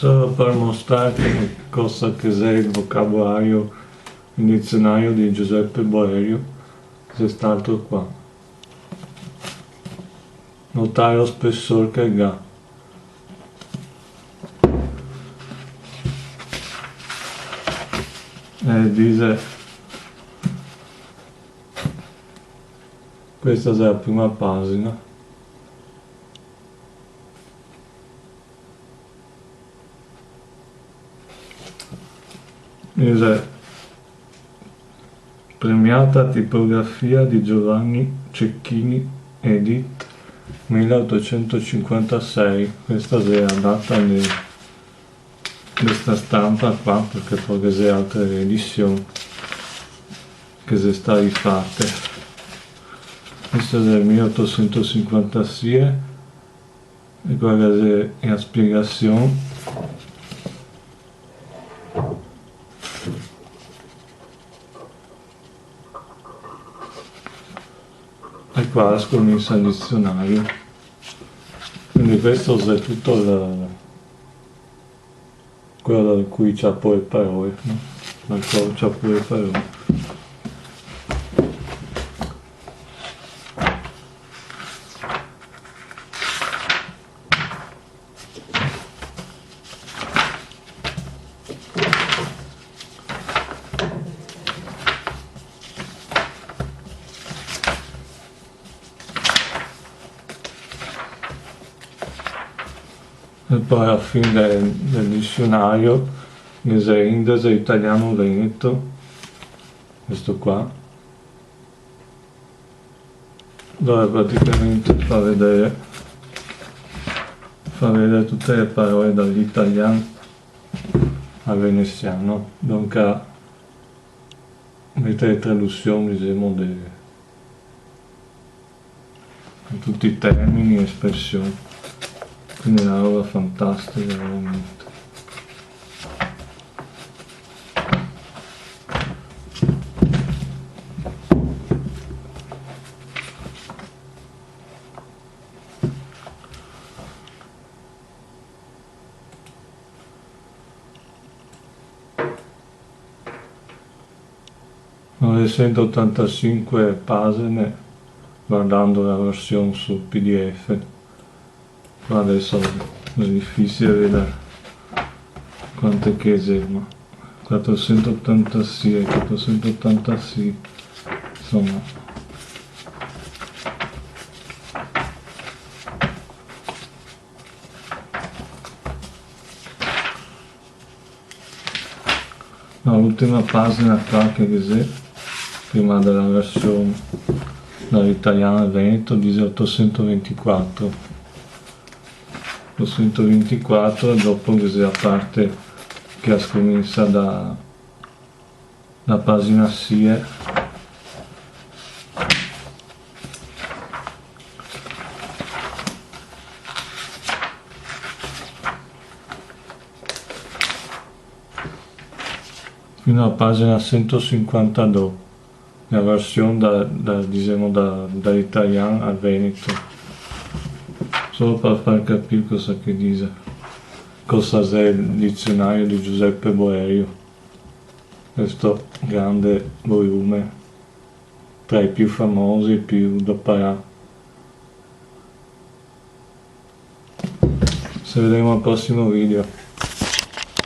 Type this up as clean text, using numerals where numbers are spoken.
solo per mostrarti cosa che è il vocabolario, il dizionario di Giuseppe Boerio, c'è stato qua. Notare lo spessore che ha. Dice, questa è la prima pagina. Dice, premiata tipografia di Giovanni Cecchini, edit 1856. Questa è la data di questa stampa qua, perché poi c'è altre edizioni che si sta rifatte. Questa è del 1856 e quella è la spiegazione. E qua scommessa al dizionario. Quindi questo è tutto quello da cui c'ha poi parole, no? Dal quale c'ha pure parole. E poi alla fine del dizionario c'è indice italiano veneto, questo qua, dove praticamente fa vedere tutte le parole dall'italiano al veneziano, donc avete le traduzioni, diciamo, di tutti i termini e espressioni. Quindi è una roba fantastica, veramente. Sono 185 pagine guardando la versione su PDF. Qua adesso è difficile vedere quante che c'è, ma 486 e 486, insomma. No, l'ultima pagina qua che c'è, prima della versione dall'italiano al veneto, dice 824. 824 e dopo c'è la parte che ha comincia da pagina 6 fino alla pagina 152, la versione diciamo dall'italiano al veneto. Solo per far capire cosa che dice, cosa è il dizionario di Giuseppe Boerio, questo grande volume, tra i più famosi, più da parà. Ci vedremo al prossimo video.